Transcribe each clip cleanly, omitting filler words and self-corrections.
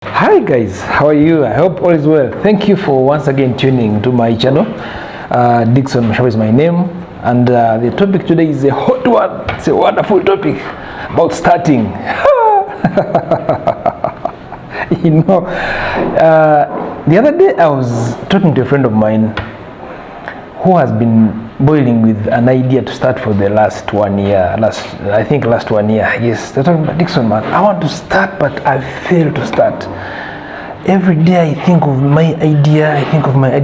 Hi guys, how are you? I hope all is well. Thank you for once again tuning to my channel. Dixon Mashawa is my name, and the topic today is a hot one. It's a wonderful topic about starting. You know, the other day I was talking to a friend of mine who has been boiling with an idea to start for the last 1 year. Last 1 year. Yes, they're talking about, Dixon, man, I want to start, but I fail to start. Every day I think of my idea, I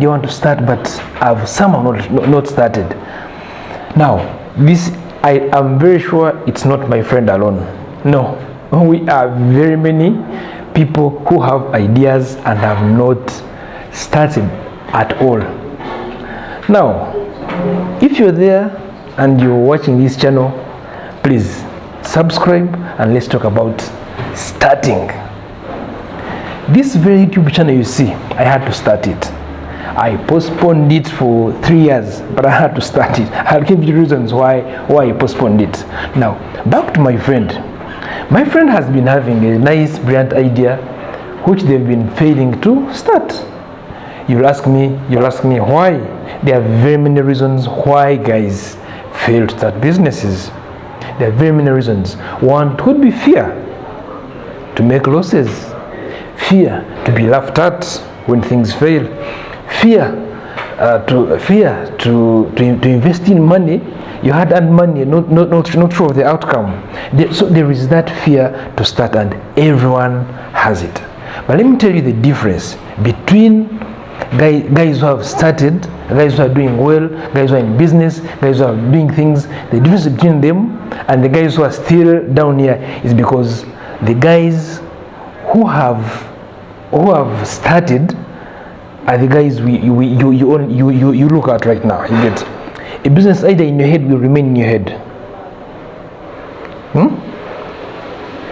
want to start, but I've somehow not started. Now, this, I am very sure it's not my friend alone. No, we are very many people who have ideas and have not started at all. Now, if you're there and you're watching this channel, please subscribe and let's talk about starting. This very YouTube channel you see, I had to start it. I postponed it for 3 years, but I had to start it. I'll give you reasons why I postponed it. Now, back to my friend. My friend has been having a nice, brilliant idea which they've been failing to start. You'll ask me why? There are very many reasons why guys fail to start businesses. There are very many reasons. One could be fear to make losses, fear to be laughed at when things fail, fear to invest in money. You had earned money, not sure of the outcome. So there is that fear to start, and everyone has it. But let me tell you the difference between guys who have started, guys who are doing well, guys who are in business, guys who are doing things. The difference between them and the guys who are still down here is because the guys who have started are the guys you look at right now. You get a business idea in your head will remain in your head.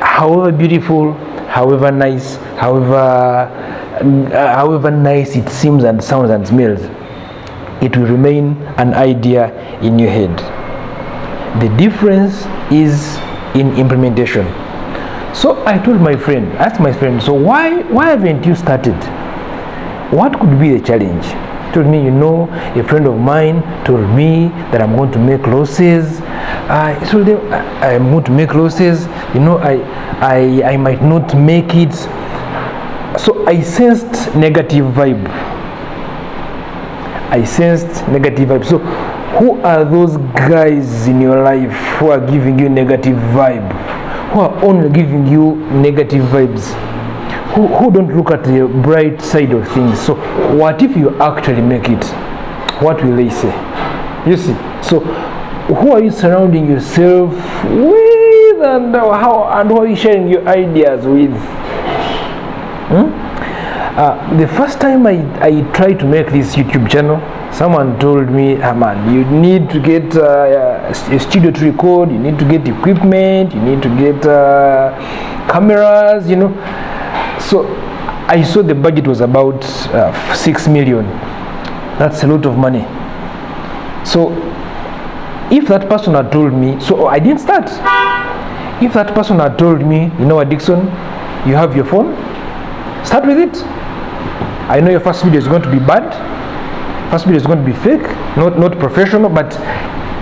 However beautiful, however nice, however nice it seems and sounds and smells, it will remain an idea in your head. The difference is in implementation. So I asked my friend, so why haven't you started? What could be the challenge? He told me, a friend of mine told me that I'm going to make losses. I told him I'm going to make losses. I might not make it. So I sensed negative vibe. So who are those guys in your life who are giving you negative vibe? Who are only giving you negative vibes? Who don't look at the bright side of things? So what if you actually make it? What will they say? You see? So who are you surrounding yourself with, and who are you sharing your ideas with? The first time I tried to make this YouTube channel, someone told me, man, you need to get a studio to record, you need to get equipment, you need to get cameras, So I saw the budget was about 6 million. That's a lot of money. So if that person had told me, so I didn't start. If that person had told me, what, Dixon, you have your phone, start with it. I know your first video is going to be bad, first video is going to be fake, not professional, but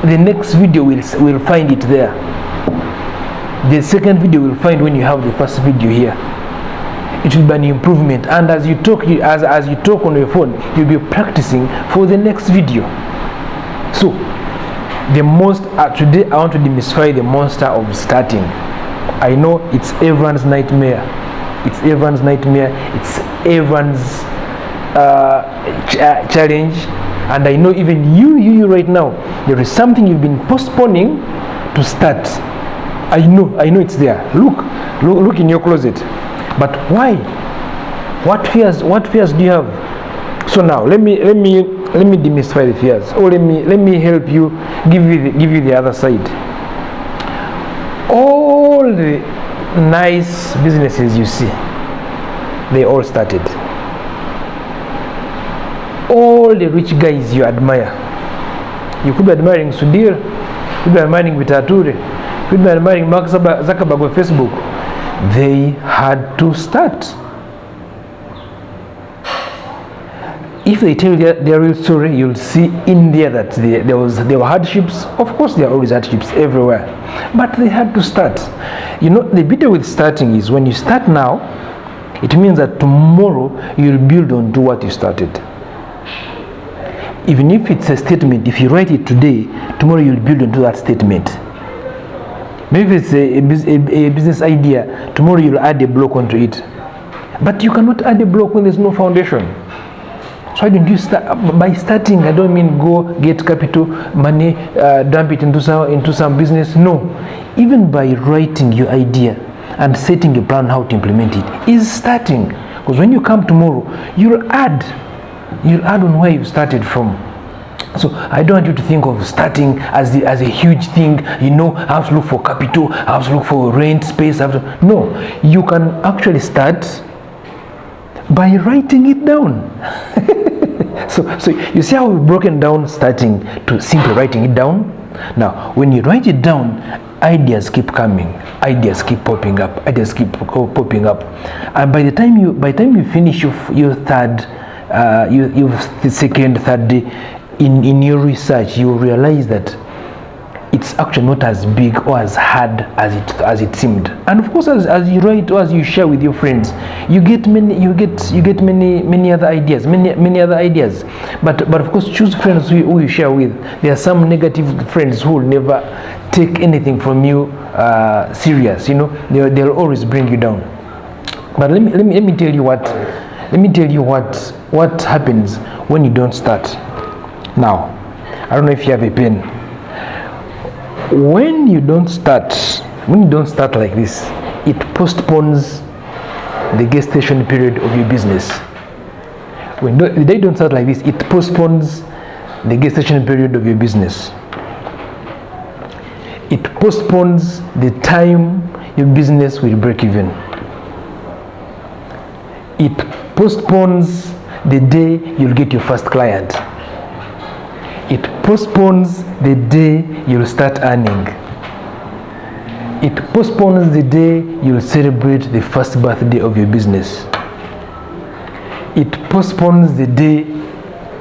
the next video will find it there. The second video will find when you have the first video here. It will be an improvement, and as you talk on your phone, you'll be practicing for the next video. So today I want to demystify the monster of starting. I know it's everyone's nightmare. It's everyone's challenge, and I know even you right now, there is something you've been postponing to start. I know it's there. Look in your closet. But why? What fears do you have? So now let me demystify the fears, or let me help you, give you the other side. All the nice businesses you see, they all started. All the rich guys you admire, you could be admiring Sudhir, you could be admiring Vitature, you could be admiring Mark Zuckerberg on Facebook. They had to start. if they tell their real story, you'll see in there that there were hardships. Of course, there are always hardships everywhere, but they had to start. You know, the beauty with starting is when you start now, it means that tomorrow you'll build on to what you started. Even if it's a statement, if you write it today, tomorrow you'll build onto that statement. Maybe it's a business idea, tomorrow you'll add a block onto it. But you cannot add a block when there's no foundation. So why don't you start? By starting, I don't mean go get capital, money, dump it into some business. No, even by writing your idea and setting a plan how to implement it is starting. Because when you come tomorrow, you'll add on where you started from. So I don't want you to think of starting as a huge thing. You know, I have to look for capital, I have to look for rent space. No, you can actually start by writing it down. So you see how we've broken down starting to simply writing it down. Now, when you write it down, ideas keep coming, ideas keep popping up, and by the time you finish your third, your second, third day in your research, you realize that it's actually not as big or as hard as it seemed. And of course, as you write or as you share with your friends, you get many other ideas, many other ideas. But of course, choose friends who you share with. There are some negative friends who will never take anything from you serious. You know, they'll always bring you down. But let me tell you what happens when you don't start. Now, I don't know if you have a pen. When you don't start like this, it postpones the gestation period of your business. When they don't start like this, it postpones the gestation period of your business. It postpones the time your business will break even. It postpones the day you'll get your first client. It postpones the day you'll start earning. It postpones the day you'll celebrate the first birthday of your business. It postpones the day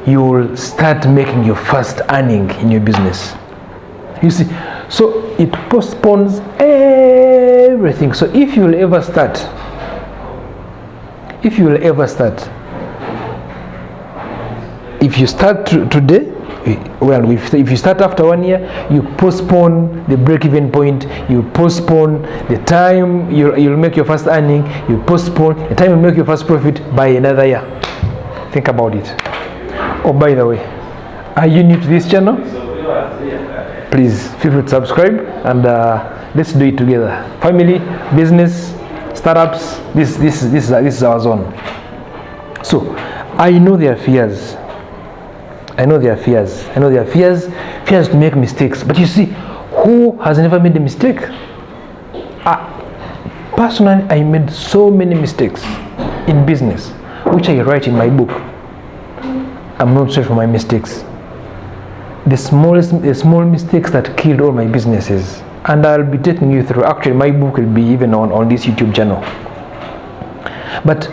you'll start making your first earning in your business. You see, so it postpones everything. So if you will ever start, if you start today, well, if you start after 1 year, you postpone the break-even point, you postpone the time you'll make your first earning, you postpone the time you'll make your first profit by another year. Think about it. Oh, by the way, are you new to this channel? Please feel free to subscribe and let's do it together. Family, business, startups, this is our zone. So I know there are fears. Fears to make mistakes. But you see, who has never made a mistake? Personally, I made so many mistakes in business, which I write in my book. I'm not sorry for my mistakes. The small mistakes that killed all my businesses. And I'll be taking you through. Actually, my book will be even on this YouTube channel. But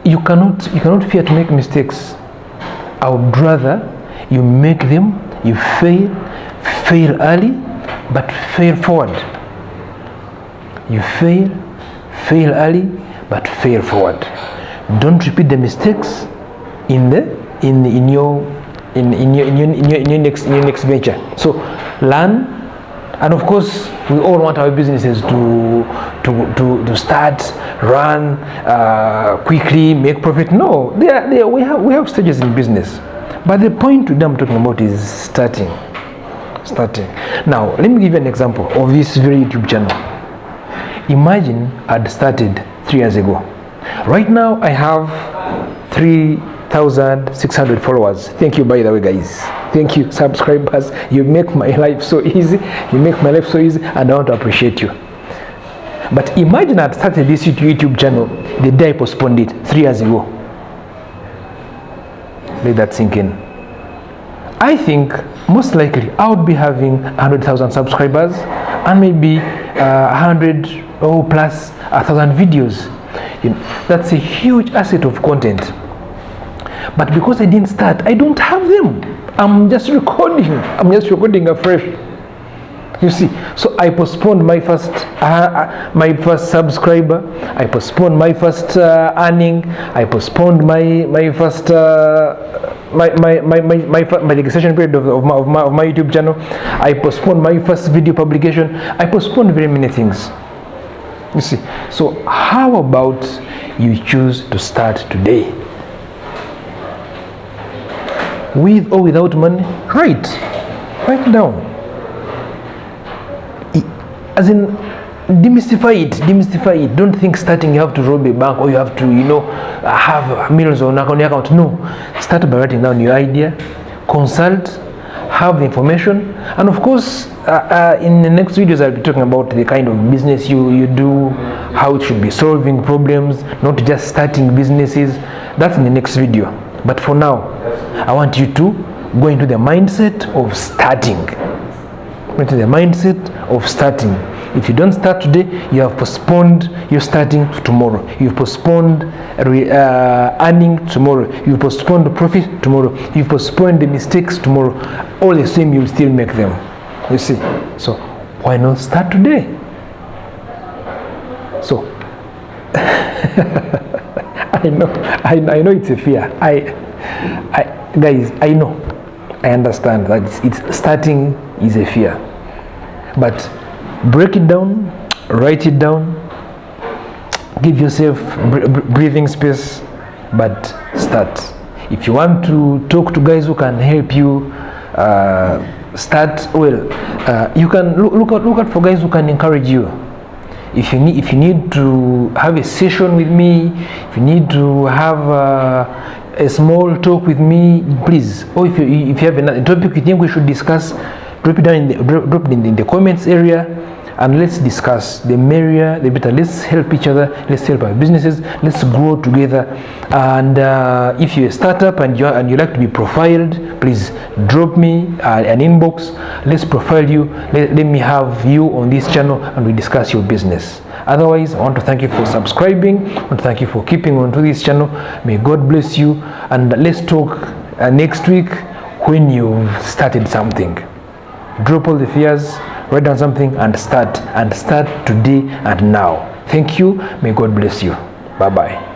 you cannot fear to make mistakes. I would rather you make them, you fail early, but fail forward. You fail early, but fail forward. Don't repeat the mistakes in your next venture. So learn, and of course we all want our businesses to start, run quickly, make profit. No, we have stages in business, but the point today I'm talking about is starting. Now let me give you an example of this very YouTube channel. Imagine I'd started 3 years ago. Right now I have 3,600 followers. Thank you, by the way, guys. Thank you, subscribers. You make my life so easy. And I want to appreciate you. But imagine I'd started this YouTube channel the day I postponed it 3 years ago. Let that sink in. I think most likely I would be having 100,000 subscribers and maybe 100 or plus 1,000 videos. That's a huge asset of content. But because I didn't start, I don't have them. I'm just recording afresh. You see, so I postponed my first subscriber. I postponed my first earning. I postponed my first my gestation period of my YouTube channel. I postponed my first video publication. I postponed very many things. You see, so how about you choose to start today? With or without money, write down. As in, demystify it. Don't think starting you have to rob a bank or you have to, have millions on your account. No, start by writing down your idea, consult, have the information, and of course, in the next videos I'll be talking about the kind of business you do, how it should be solving problems, not just starting businesses. That's in the next video. But for now, I want you to go into the mindset of starting. If you don't start today, you have postponed your starting to tomorrow. You've postponed earning tomorrow. You've postponed profit tomorrow. You've postponed the mistakes tomorrow. All the same, you'll still make them. You see? So why not start today? So I know it's a fear. Guys, I know. I understand that it's starting is a fear. But break it down, write it down, give yourself breathing space, but start. If you want to talk to guys who can help you start, you can look out for guys who can encourage you. If you need to have a session with me, if you need to have a small talk with me, please. Or if you have a topic you think we should discuss, drop it in the comments area, and let's discuss. The merrier, the better. Let's help each other. Let's help our businesses. Let's grow together. And if you're a startup and you like to be profiled, please drop me an inbox. Let's profile you. Let me have you on this channel, and we discuss your business. Otherwise, I want to thank you for subscribing. I want to thank you for keeping on to this channel. May God bless you. And let's talk next week when you've started something. Drop all the fears, write down something, and start today and now. Thank you. May God bless you. Bye bye.